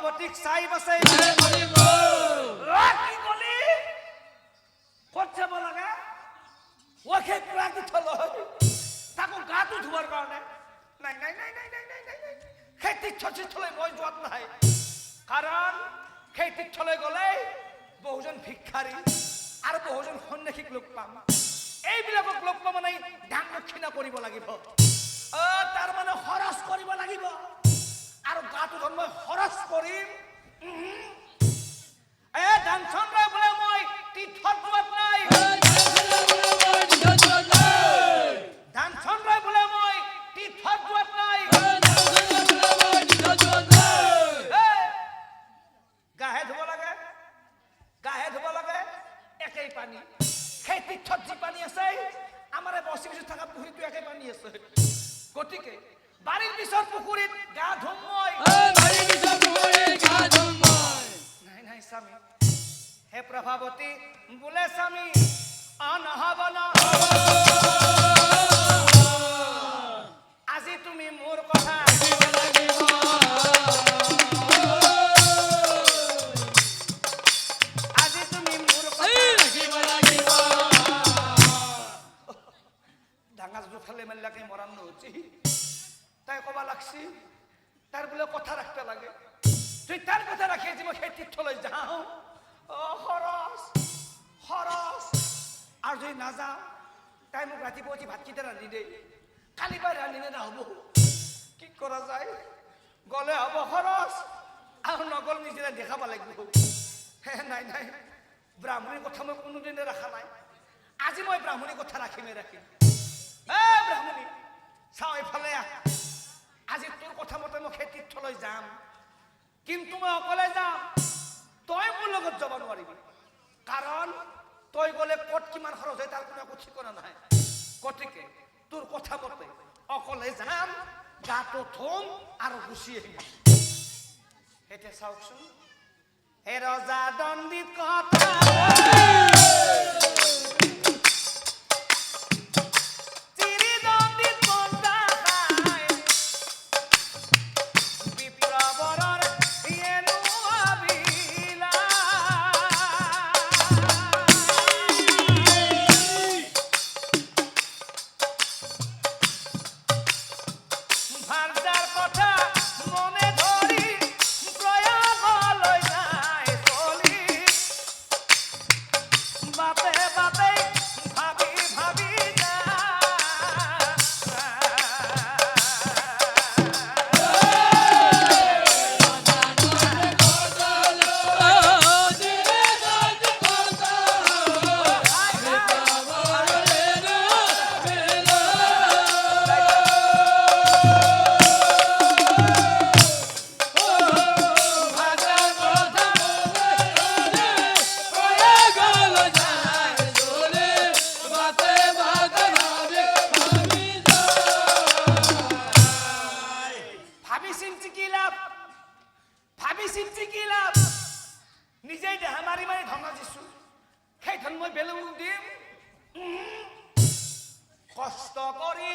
প্ৰভাৱতীক চাই বাছে কি কলি ক'ত যাব লাগে ওকে প্ৰাগি থলৈ তাকো গাটো ধোৱাৰ কাৰণে নাই নাই নাই নাই নাই নাই নাই সেই তীৰ্থলৈ মই যোৱাত নাই কাৰণ সেই তীৰ্থলৈ গ'লে বহুজন ভিক্ষাৰী আৰু বহুজন সন্ন্যাসীক লগ পাম এইবিলাকক লগ পাব নাই দান দক্ষিণা কৰিব লাগিব তাৰ মানে খৰচ কৰিব লাগিব আৰু গাটো ধন মই খৰচ কৰিম দান চন্দ্ৰ বোলে মই তীৰ্থত যোৱাত নাই দান চন্দ্ৰ বোলে মই তীৰ্থত যোৱাত নাই গাহে ধুব লাগে একেই পানী সেই তীৰ্থত যি পানী আছে আমাৰ বসি বসি থকা পুখুৰীটো একেই পানী আছে গতিকে বাৰীৰ পিছত পুখুৰীত গা ধুম মই নাই নাই স্বামী হে প্ৰভাৱতী বোলে স্বামী নহ'ব আজি তুমি মোৰ কথা মৰাণ নহৈছি তাই কবা লাগছি তাৰ বলে কথা ৰাখতে লাগে তুই তাৰ কথা ৰাখি যে মই সেই তীৰ্থলৈ যাওঁ খৰচ আৰু যদি নাযাওঁ তাই মোক ৰাতিপুৱা উঠি ভাতকেইটা ৰান্ধি দেই কালি পাই ৰান্ধিলে নহ'ব কি কৰা যায় গ'লে হ'ব খৰচ আৰু নগ'ল নিজে দেখাব লাগিব নাই নাই ব্ৰাহ্মণীৰ কথা মই কোনোদিনে ৰখা নাই আজি মই ব্ৰাহ্মণীৰ কথা ৰাখিমেই ৰাখিম ব্ৰাহ্মণী চাওঁ এইফালে আজি তোৰ কথা মতে মই সেই তীৰ্থলৈ যাম কিন্তু মই অকলে যাম তই মোৰ লগত যাব নোৱাৰিবি কাৰণ তই গ'লে ক'ত কিমান খৰচ হয় তাৰ কোনো একো ঠিকনা নাই গতিকে তোৰ কথা মতে অকলে যাম গাটো থম আৰু গুচি আহিম এতিয়া চাওকচোন হে ৰজা দণ্ডিত কথা নিজেই দেহা মাৰি মাৰি ধন দিছো সেই ধন মই বেলেগক দিম কষ্ট কৰি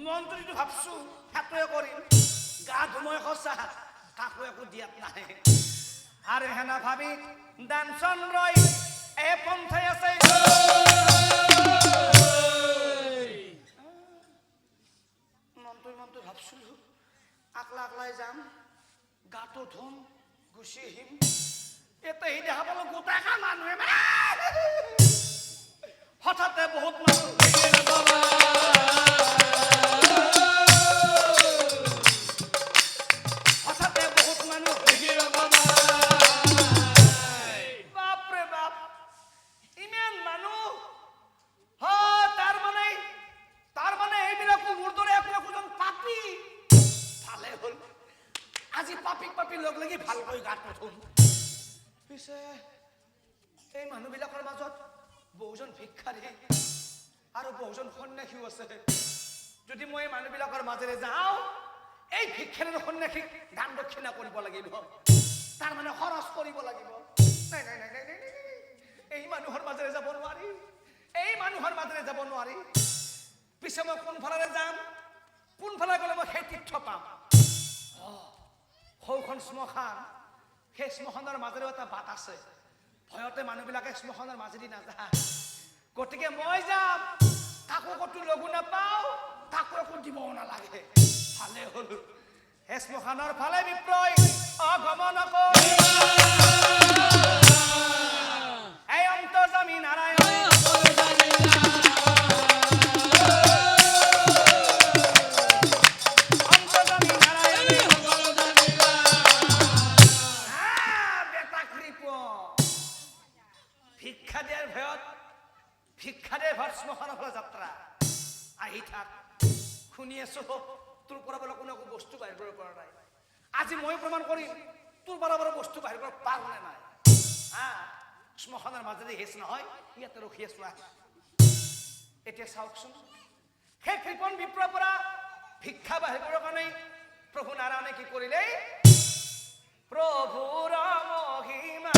মনটো যিটো ভাবছো সেইটোৱে কৰিম গা ধুমই সঁচা কাকো একো দিয়াত নাহে আৰু হেনা ভাবি দান চন্দ্ৰই এই পন্থাই আছে মনটো ভাবছিলো আকলাই যাম গাটো ধুম গুচি আহিম এতে সি দেখা পালো গোটাকা মানুহে হঠাতে বহুত মানুহ বাপৰে বাপ ইমান মানুহ তাৰ মানে এইবিলাকো মোৰ দৰে একোজন পাপী ভালে হ'ল আজি পাপী লগ লাগি ভালকৈ গাত নথম পিছে এই মানুহবিলাকৰ মাজত বহুজন ভিক্ষাৰী আৰু বহুজন সন্যাসীও আছে যদি মই মানুহবিলাকৰ মাজেৰে যাওঁ এই ভিক্ষাৰী সন্যাসীক দান দক্ষিণা কৰিব লাগিব তাৰ মানে খৰচ কৰিব লাগিব নাই এই মানুহৰ মাজেৰে যাব নোৱাৰি পিছে মই কোনফালে যাম কোনফালে গ'লে মই সেই তীৰ্থ পাম সৌখন শ্মশান সেই শ্মশানৰ মাজেৰেও এটা বাট আছে ভয়তে মানুহবিলাকে শ্মশানৰ মাজেদি নাযায় গতিকে মই যাম কাকো কতো লগো নাপাওঁ কাকো একো দিবও নালাগে ভালে হ'ল হে শ্মশানৰ ফালে বিপ্ৰই অগমন কৰি এই অন্তৰ্যামী নাৰায়ণ ভিক্ষা দিয়ে ঘৰ শ্মশানৰ ফালে যাত্ৰা আহি থাক শুনি আছো তোৰ পৰা বোলে কোনো একো বস্তু বাহিৰ কৰিব পৰা নাই আজি মই প্ৰমাণ কৰিম তোৰ পৰা বোলে বস্তু বাহিৰ কৰিব পাৰোঁ নে নাই শ্মশানৰ মাজেদি হেচ নহয় ইয়াতে ৰখি আছো এতিয়া চাওকচোন সেই কৃপণ বিপ্ৰৰ পৰা ভিক্ষা বাহিৰ কৰিবৰ কাৰণে প্ৰভু নাৰায়ণে কি কৰিলে প্ৰভুৰ মহিমা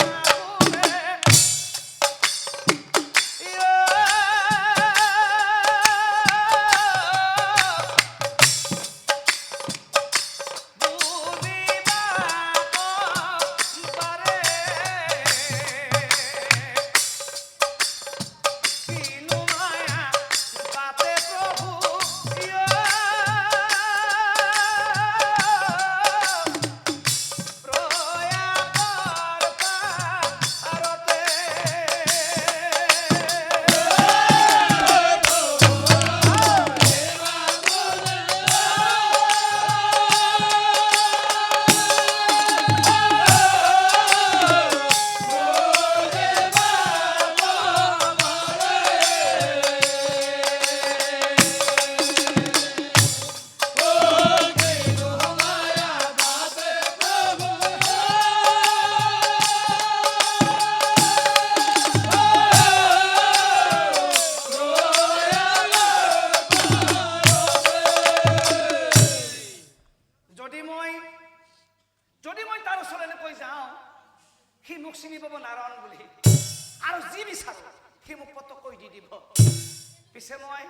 পিছে মই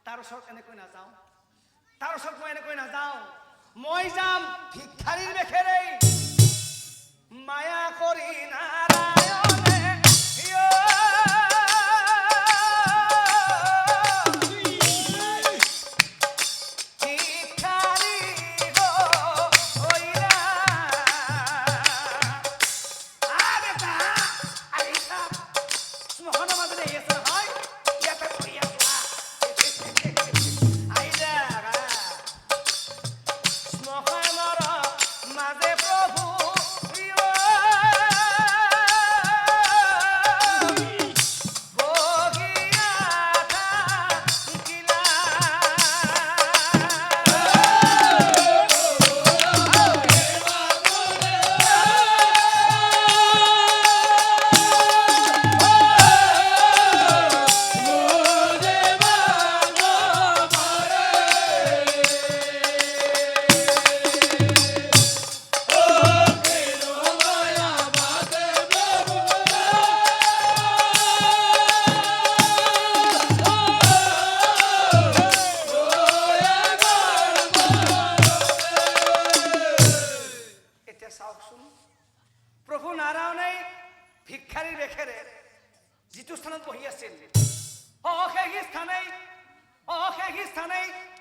তাৰ ওচৰত এনেকৈ নাযাওঁ মই যাম ভিক্ষাৰীৰ বেখেৰে মায়া কৰি নাৰায়ণে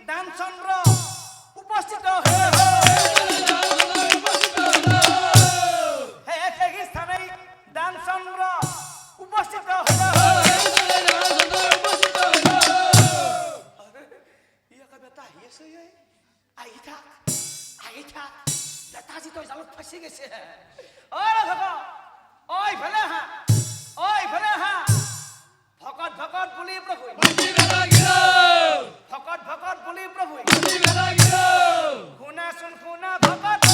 দানচন্দ্ৰ উপস্থিত সেই স্থানেই দানচন্দ্ৰ উপস্থিত বেটা আহি আছে আহি থাক বেটাজি তই জালত ফাঁচি গৈছে ইফালে আহা ভকত বুলি প্ৰভু ভকত বুলি প্ৰভু শুনাচোন শুনা ভকত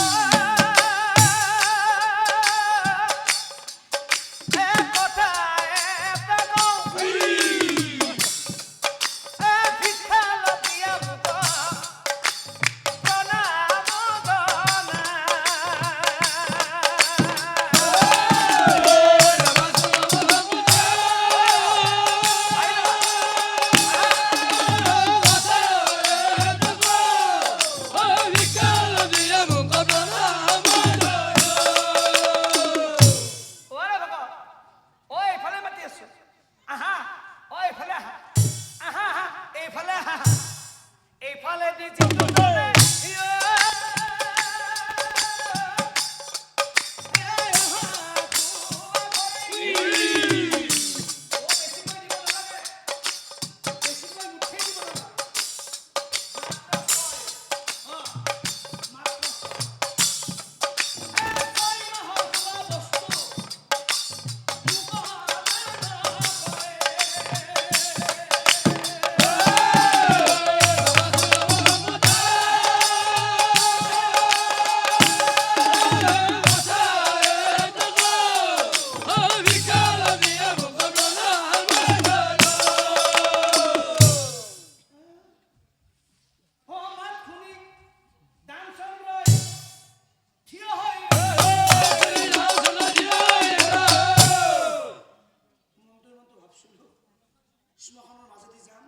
শ্মশানৰ মাজেদি যাম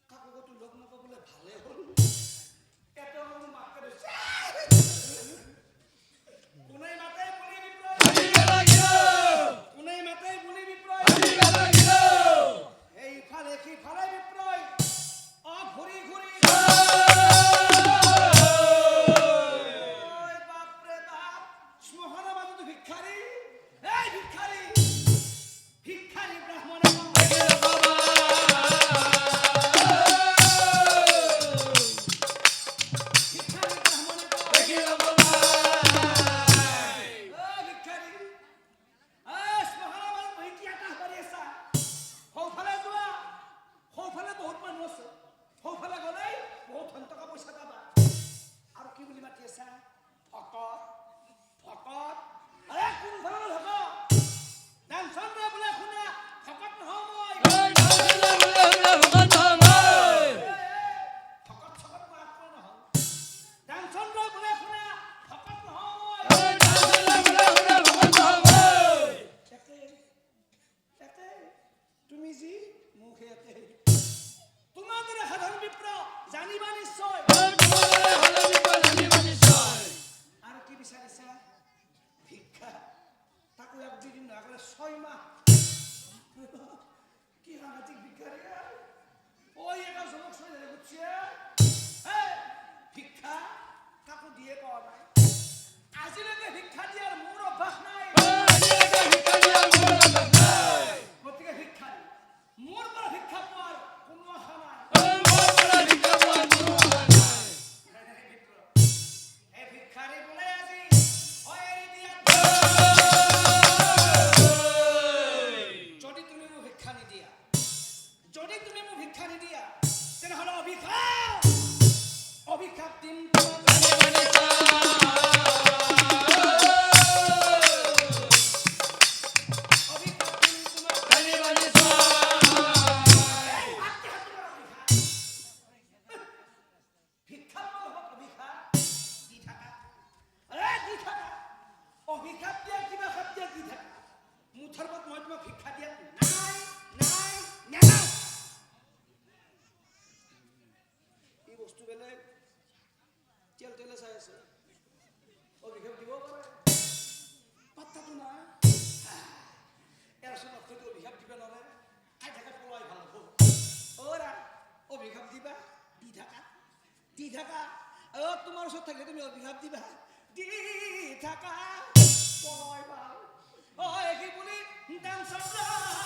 কাকতো লগ নাপাবলৈ ভালে হ'ল কোনেই মাতে বুলি বিপ্ৰয় এইফালে সিফালে বিপ্ৰয় ঘূৰি বাপৰে বাপ শ্মশানৰ মাজতো ভিক্ষাৰী ব্ৰাহ্মণে ভিক্ষা কাকো দিয়ে পাওয়া নাই আজিলৈকে ভিক্ষা দিয়াৰ মোৰ অভ্যাস নাই গতিকে ভিক্ষা মোৰ পৰা ভিক্ষা পোৱাৰ কোনো আশা নাই এই ভিক্ষাৰী বোলে আজি হয় এৰি দিয়া যদি তুমি মোক ভিক্ষা নিদিয়া তেনেহলে অভিশাপ দিম অভিশাপ দিয়া কিবা খাপ দিয়া দি থাকা মুঠৰ ওপৰত মই তোমাক ভিক্ষা দিয়া নাই এই বস্তু বেলেগ তেলে চাই আছে অভিশাপ দিব পাৰে পাত্তাটো নাই এৰচোন অৰ্থটো অভিশাপ দিবা নোৱাৰে খাই থাকা পলাই ভাল হ'ব অভিশাপ দিবা দি থাকা দি থাকা তোমাৰ ওচৰত থাকিলে তুমি অভিশাপ দিবা দি থাকা এই বুলি টেনচন